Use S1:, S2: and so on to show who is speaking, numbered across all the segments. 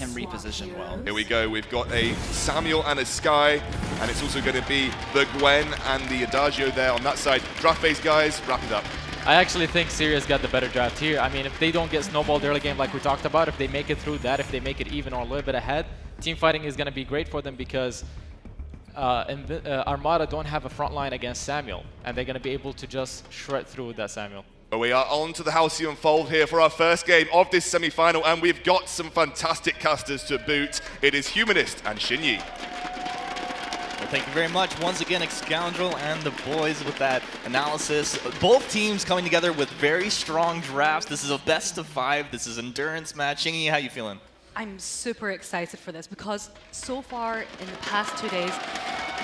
S1: him reposition well.
S2: Here we go, we've got a Samuel and a Sky, and it's also going to be the Gwen and the Adagio there on that side. Draft phase, guys, wrap it up.
S3: I actually think Sirius got the better draft here. I mean, if they don't get snowballed early game like we talked about, if they make it through that, if they make it even or a little bit ahead, team fighting is going to be great for them because Armada don't have a front line against Samuel, and they're going to be able to just shred through with that Samuel.
S2: We are on to the Halcyon Fold here for our first game of this semi-final, and we've got some fantastic casters to boot. It is Humanist and Shinyi.
S4: Well, thank you very much. Once again, Scoundrel and the boys with that analysis. Both teams coming together with very strong drafts. This is a best of 5. This is endurance match. Shinyi, how you feeling?
S5: I'm super excited for this because so far in the past 2 days,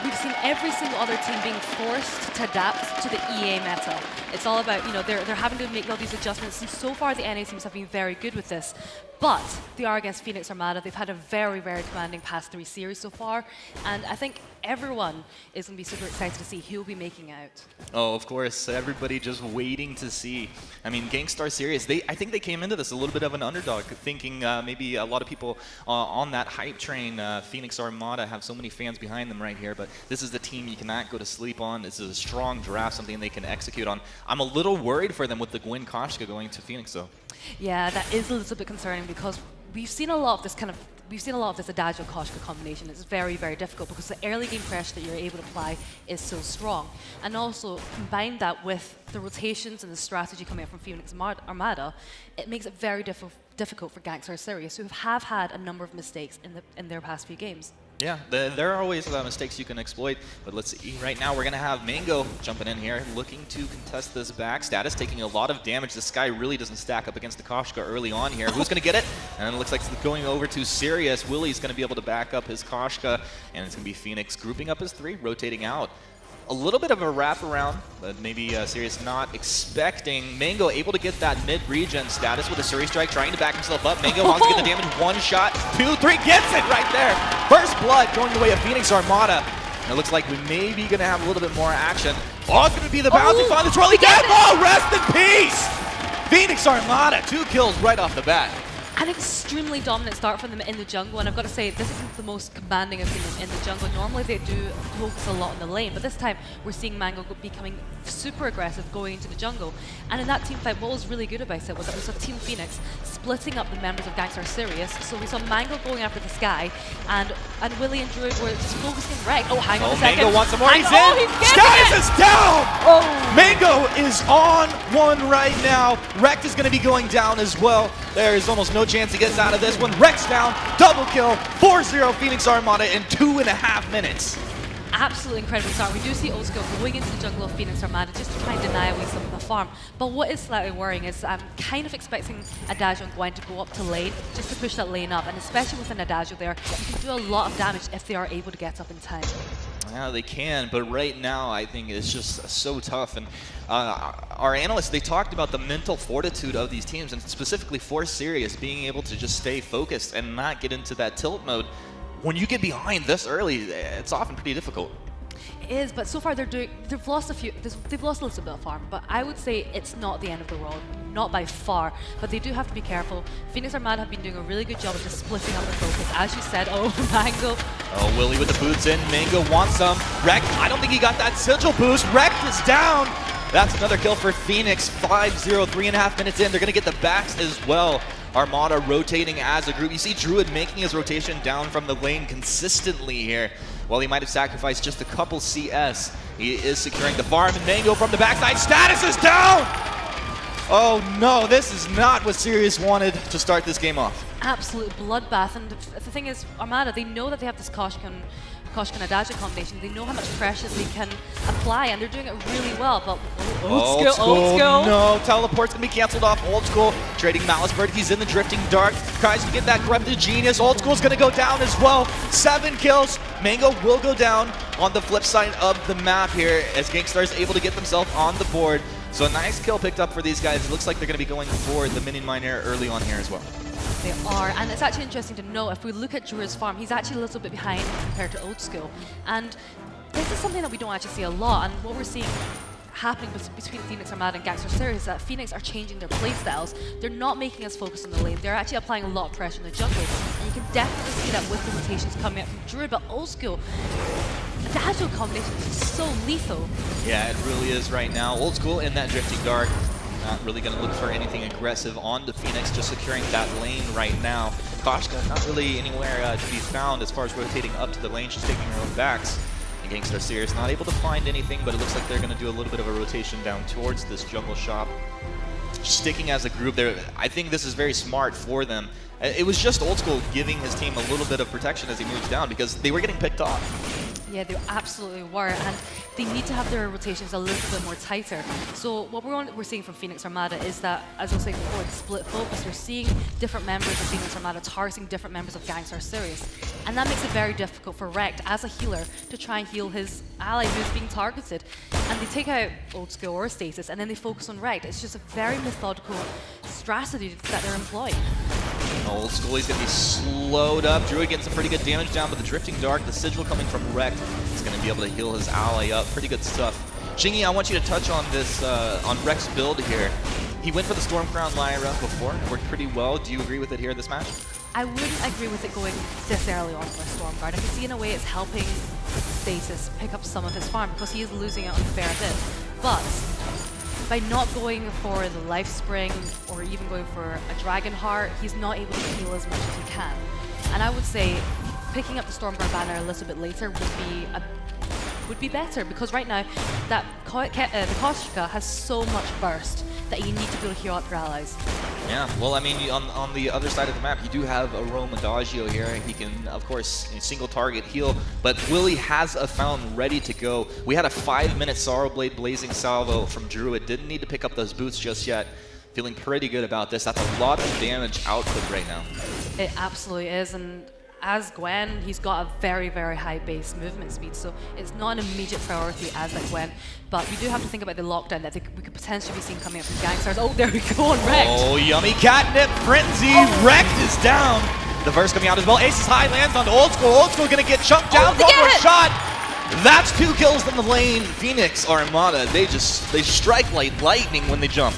S5: we've seen every single other team being forced to adapt to the EA meta. It's all about, you know, they're having to make all these adjustments, and so far the NA teams have been very good with this. But they are against Phoenix Armada. They've had a very, very commanding past 3 series so far, and I think everyone is going to be super excited to see who will be making out.
S4: Oh, of course. Everybody just waiting to see. I mean, Gankstars Sirius, I think they came into this a little bit of an underdog, thinking maybe a lot of people on that hype train, Phoenix Armada, have so many fans behind them right here, but this is the team you cannot go to sleep on. This is a strong draft, something they can execute on. I'm a little worried for them with the Gwen Koshka going to Phoenix, though.
S5: Yeah, that is a little bit concerning because we've seen a lot of this Adagio Koshka combination. It's very, very difficult because the early game pressure that you're able to apply is so strong. And also, combine that with the rotations and the strategy coming up from Phoenix Armada, it makes it very difficult for Gankstars Sirius, who have had a number of mistakes in their past few games.
S4: Yeah, there are always mistakes you can exploit, but let's see. Right now, we're going to have Mango jumping in here, looking to contest this back. Status taking a lot of damage. This guy really doesn't stack up against the Koshka early on here. Who's going to get it? And it looks like it's going over to Sirius. Willie's going to be able to back up his Koshka, and it's going to be Phoenix grouping up his 3, rotating out. A little bit of a wraparound, but maybe Sirius not expecting. Mango able to get that mid-regen status with a Suri Strike, trying to back himself up. Mango wants to get the damage. 1 shot, 2, 3, gets it right there. First blood going the way of Phoenix Armada. And it looks like we may be going to have a little bit more action. Oh, it's going to be the bounty find. It's really dead. Oh, rest in peace. Phoenix Armada, 2 kills right off the bat.
S5: An extremely dominant start from them in the jungle, and I've got to say, this isn't the most commanding I've seen them in the jungle. Normally they do focus a lot on the lane, but this time we're seeing Mango becoming super aggressive going into the jungle. And in that team fight, what was really good about it was that we saw Team Phoenix splitting up the members of Gankstars Sirius. So we saw Mango going after this guy, and Willie and Druid were just focusing right. Oh, hang on a second.
S4: Mango wants some more. He's in.
S5: He's
S4: Skies is down.
S5: Oh.
S4: Mango is on 1 right now. Rekt is going to be going down as well. There is almost no chance he gets out of this one. Rekt's down. Double kill. 4-0 Phoenix Armada in 2.5 minutes.
S5: Absolutely incredible start. We do see Old School going into the jungle of Phoenix Armada just to try and deny away some of the farm. But what is slightly worrying is I'm kind of expecting Adagio and Gwen to go up to lane just to push that lane up. And especially with an Adagio there, you can do a lot of damage if they are able to get up in time.
S4: Yeah, they can, but right now I think it's just so tough. And our analysts, they talked about the mental fortitude of these teams, and specifically for Sirius, being able to just stay focused and not get into that tilt mode. When you get behind this early, it's often pretty difficult.
S5: It is, but so far they've lost a little bit of farm, but I would say it's not the end of the world, not by far, but they do have to be careful. Phoenix Armada have been doing a really good job of just splitting up the focus. As you said, oh, Mango.
S4: Oh, Willie with the boots in. Mango wants some. Rekt, I don't think he got that sigil boost. Rekt is down. That's another kill for Phoenix. 5-0, 3.5 minutes in. They're going to get the backs as well. Armada rotating as a group. You see Druid making his rotation down from the lane consistently here. While he might have sacrificed just a couple CS, he is securing the farm, and Mango from the backside. Status is down! Oh no, this is not what Sirius wanted to start this game off.
S5: Absolute bloodbath, and the thing is, Armada, they know that they have this Koshka and Adagio combination. They know how much pressure they can apply, and they're doing it really well, but old school.
S4: No, teleport's gonna be canceled off. Old School trading Malice Bird. He's in the Drifting Dark. Tries to get that Corrupted Genius. Old School's gonna go down as well. 7 kills. Mango will go down on the flip side of the map here as Gankstars able to get themselves on the board. So a nice kill picked up for these guys. It looks like they're gonna be going for the minion miner early on here as well.
S5: They are, and it's actually interesting to know, if we look at Druid's farm, he's actually a little bit behind compared to Old School. And this is something that we don't actually see a lot, and what we're seeing happening between Phoenix Armada and Gankstars Sirius is that Phoenix are changing their playstyles. They're not making us focus on the lane. They're actually applying a lot of pressure in the jungle. And you can definitely see that with the rotations coming up from Druid, but Old School, the Agile combination is so lethal.
S4: Yeah, it really is right now. Old School in that Drifting Dark. Not really going to look for anything aggressive on the Phoenix, just securing that lane right now. Koshka not really anywhere to be found as far as rotating up to the lane. She's taking her own backs. And Gankstars Sirius not able to find anything, but it looks like they're going to do a little bit of a rotation down towards this jungle shop. Sticking as a group there, I think this is very smart for them. It was just Old School giving his team a little bit of protection as he moves down because they were getting picked off.
S5: Yeah, they absolutely were, and they need to have their rotations a little bit more tighter. So what we're seeing from Phoenix Armada is that, as I was saying before, the split focus. We're seeing different members of Phoenix Armada targeting different members of Gankstars Sirius, and that makes it very difficult for Rekt as a healer to try and heal his ally who's being targeted. And they take out Old School or Stasis, and then they focus on Rekt. It's just a very methodical strategy that they're employing.
S4: Old School, he's going to be slowed up. Druid getting some pretty good damage down, but the Drifting Dark, the Sigil coming from Rekt, is going to be able to heal his ally up. Pretty good stuff. Shingy, I want you to touch on this, on Rekt's build here. He went for the Stormcrown Lyra before, it worked pretty well. Do you agree with it here this match?
S5: I wouldn't agree with it going this early on for Stormguard. I can see in a way it's helping Stasis pick up some of his farm because he is losing out on a fair bit. But by not going for the Life Spring or even going for a Dragon Heart, he's not able to heal as much as he can. And I would say picking up the Stormguard banner a little bit later would be better, because right now that the Koshka has so much burst that you need to be able to heal up your allies.
S4: Yeah, well, I mean, on the other side of the map, you do have a Roam Adagio here. He can, of course, single target heal, but Willie has a fountain ready to go. We had a 5-minute Sorrowblade Blazing Salvo from Druid. Didn't need to pick up those boots just yet. Feeling pretty good about this. That's a lot of damage output right now.
S5: It absolutely is, and as Gwen, he's got a very, very high base movement speed, so it's not an immediate priority as a Gwen. But we do have to think about the lockdown that we could potentially be seeing coming up from Gankstars. Oh, there we go on Rekt.
S4: Oh, yummy catnip frenzy. Rekt is down. The verse coming out as well. Aces high lands on Old School. Old School gonna get chunked down. One more shot. That's 2 kills from the lane. Phoenix Armada, they strike like lightning when they jump.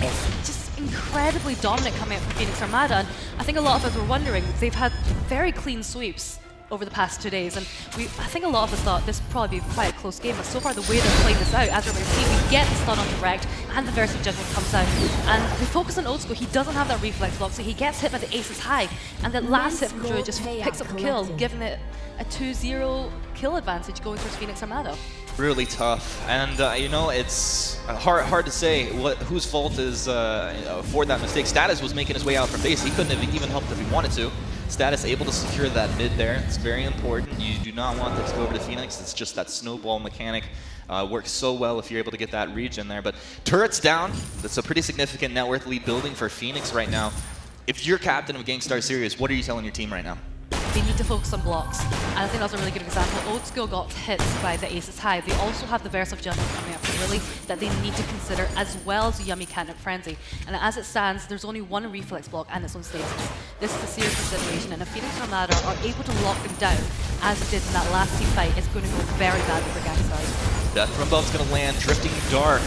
S5: It's just incredibly dominant coming up from Phoenix Armada, and I think a lot of us were wondering, they've had very clean sweeps over the past 2 days, and I think a lot of us thought this would probably be quite a close game, but so far the way they're playing this out, as we're going to see, we get the stun on Rekt, and the Versus Judgment comes out, and they focus on Old School. He doesn't have that reflex block, so he gets hit by the Aces high, and that last hit from Druid just picks up the kill, giving it a 2-0 kill advantage going towards Phoenix Armada.
S4: Really tough, and you know, it's hard to say whose fault is for that mistake. Status was making his way out from base. He couldn't have even helped if he wanted to. Status able to secure that mid there. It's very important. You do not want this to go over to Phoenix. It's just that snowball mechanic works so well if you're able to get that reach in there. But turret's down. That's a pretty significant net worth lead building for Phoenix right now. If you're captain of Gankstars Sirius, what are you telling your team right now?
S5: They need to focus on blocks, and I think that's a really good example. Old School got hit by the Aces high. They also have the Verse of Judgment coming up from Willie that they need to consider, as well as Yummy Catnip Frenzy. And as it stands, there's only one reflex block, and it's on Stasis. This is a serious consideration, and if Phoenix Armada are able to lock them down, as it did in that last team fight, it's going to go very badly for Gankstars.
S4: Death from above's going to land, Drifting Dark.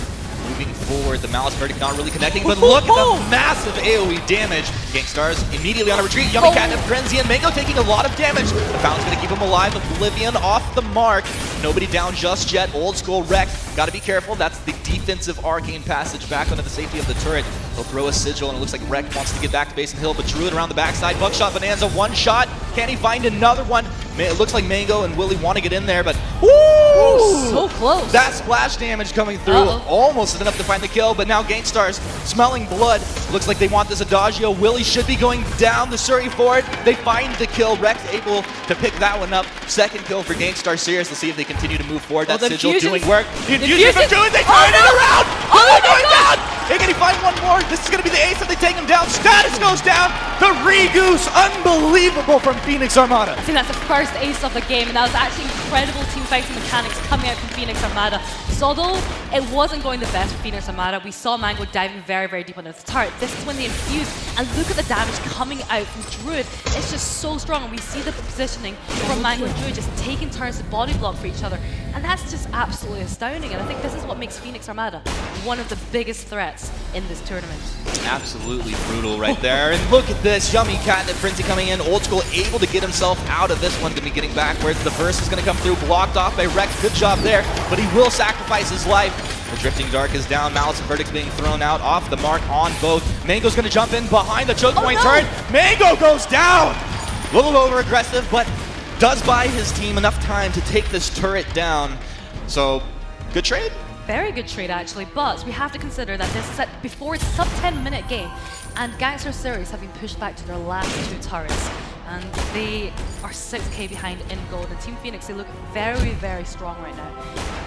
S4: Moving forward, the Malice Verdict not really connecting, but look at the massive AoE damage. Gankstars immediately on a retreat. Yummy Catnip Frenzy and Mango taking a lot of damage. The Fountain's going to keep him alive. Oblivion off the mark. Nobody down just yet. Old School Rekt. Got to be careful. That's the defensive Arcane Passage back onto the safety of the turret. He'll throw a Sigil, and it looks like Rekt wants to get back to base and hill, but Druid around the backside. Buckshot Bonanza, one shot. Can he find another one? It looks like Mango and Willie want to get in there, but woo!
S5: So close.
S4: That splash damage coming through. Almost enough to find the kill, but now Gankstars smelling blood. Looks like they want this Adagio. Willie should be going down the Surrey for it. They find the kill. Rekt able to pick that one up. Second kill for Gankstars Sirius. Let's see if they continue to move forward. That Sigil doing work. The infusion from Druid, they turn it around! Willie going down! Hey, can he find one more? This is going to be the ace if they take him down. Status goes down. The Regoose, unbelievable from Phoenix Armada.
S5: I think that's the first ace of the game, and that was actually incredible team fighting mechanics coming out from Phoenix Armada. So although it wasn't going the best for Phoenix Armada, we saw Mango diving very, very deep under the turret. This is when they infuse, and look at the damage coming out from Druid. It's just so strong, and we see the positioning from Mango and Druid just taking turns to body block for each other. And that's just absolutely astounding, and I think this is what makes Phoenix Armada one of the biggest threats in this tournament.
S4: Absolutely brutal right there. And look at this, Yummy Catnip Frenzy coming in. Old School able to get himself out of this one. Going to be getting backwards. The burst is going to come through, blocked off by Rex. Good job there, but he will sacrifice his life. The Drifting Dark is down. Malice and Verdict's being thrown out off the mark on both. Mango's going to jump in behind the choke point turret. Mango goes down. A little over aggressive, but does buy his team enough time to take this turret down. So, good trade.
S5: Very good trade, actually, but we have to consider that this is before it's a sub 10-minute game, and Gankstars Sirius have been pushed back to their last 2 turrets, and they are 6k behind in gold. And Team Phoenix, they look very, very strong right now.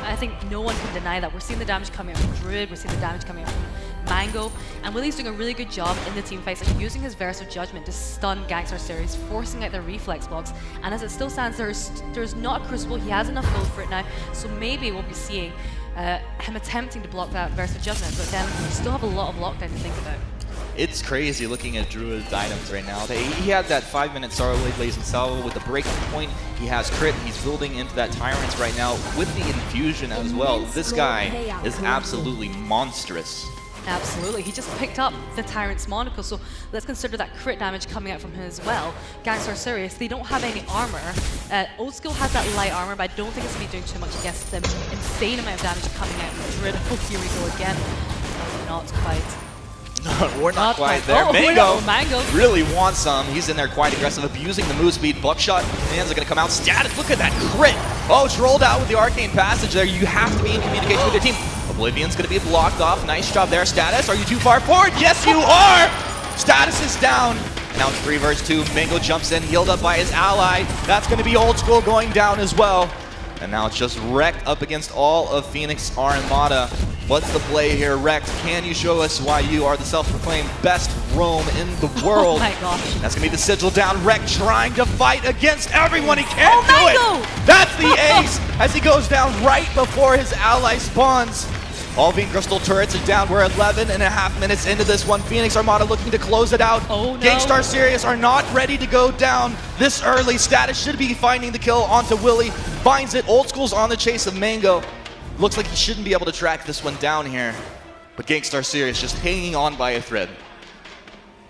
S5: I think no one can deny that. We're seeing the damage coming out from Druid, we're seeing the damage coming out from Mango, and Willie's doing a really good job in the team fights, like using his Verso Judgment to stun Gankstars Sirius, forcing out their reflex blocks. And as it still stands, there's not a Crucible. He has enough gold for it now, so maybe we'll be seeing him attempting to block that Verso Judgment, but then we still have a lot of lockdown to think about.
S4: It's crazy looking at Druid's items right now. He had that 5-minute Sorrowblade Blazing Salvo with the breaking point. He has crit. He's building into that Tyrants right now with the infusion as well. This guy is absolutely monstrous.
S5: Absolutely, he just picked up the Tyrant's monocle, so let's consider that crit damage coming out from him as well. Gankstars Sirius, they don't have any armor. Old School has that light armor, but I don't think it's going to be doing too much against them. Insane amount of damage coming out from Druid. Oh, here we go again. No, not quite.
S4: No, we're not quite there.
S5: Oh,
S4: Mango really wants some. He's in there quite aggressive, abusing the move speed. Buckshot hands are going to come out. Status, look at that crit. Oh, it's rolled out with the Arcane Passage there. You have to be in communication with your team. Oblivion's going to be blocked off. Nice job there, Status. Are you too far forward? Yes, you are! Status is down. Now it's 3 versus 2. Mango jumps in, healed up by his ally. That's going to be Old School going down as well. And now it's just Wrecked up against all of Phoenix Armada. What's the play here, Wrecked? Can you show us why you are the self-proclaimed best roam in the world?
S5: Oh my gosh.
S4: That's going to be the sigil down. Wrecked trying to fight against everyone. He can't do
S5: Mango!
S4: it. That's the ace as he goes down right before his ally spawns. All V Crystal turrets are down. We're 11.5 minutes into this one. Phoenix Armada looking to close it out.
S5: Oh no.
S4: Gankstars Sirius are not ready to go down this early. Status should be finding the kill onto Willie. Finds it. Old School's on the chase of Mango. Looks like he shouldn't be able to track this one down here. But Gankstars Sirius just hanging on by a thread.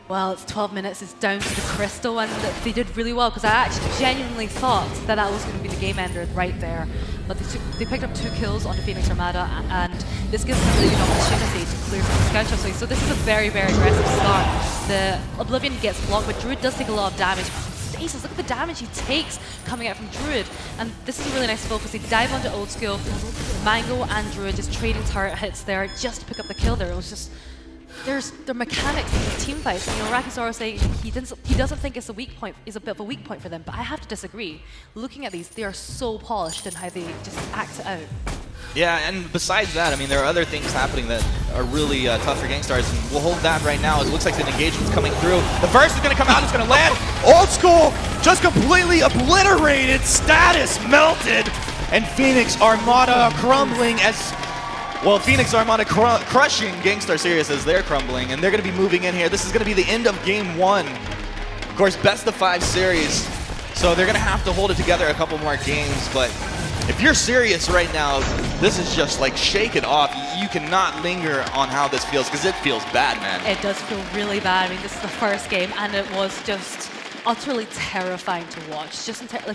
S5: Well, it's 12 minutes, it's down to the Crystal, and they did really well, because I actually genuinely thought that that was going to be the game ender right there. But they picked up 2 kills on the Phoenix Armada, and this gives them a really good opportunity to clear some scout shots. So this is a very, very aggressive start. The Oblivion gets blocked, but Druid does take a lot of damage. Stasis, look at the damage he takes coming out from Druid. And this is a really nice focus. They dive onto Old School. Mango and Druid just trading turret hits there just to pick up the kill there. It was just... There's the mechanics in the team fights. You know, Rakizaur saying he doesn't think it's a weak point, is a bit of a weak point for them, but I have to disagree. Looking at these, they are so polished in how they just act it out.
S4: Yeah, and besides that, I mean, there are other things happening that are really tough for Gankstars, and we'll hold that right now. It looks like the engagement's coming through. The first is going to come out, it's going to land. Old School just completely obliterated, Status melted, and Phoenix Armada crumbling as... Well, Phoenix Armada crushing Gankstars Sirius as they're crumbling, and they're going to be moving in here. This is going to be the end of Game 1. Of course, best of 5 series, so they're going to have to hold it together a couple more games, but if you're serious right now, this is just like shake it off. You cannot linger on how this feels, because it feels bad, man.
S5: It does feel really bad. I mean, this is the first game, and it was just utterly terrifying to watch. Just if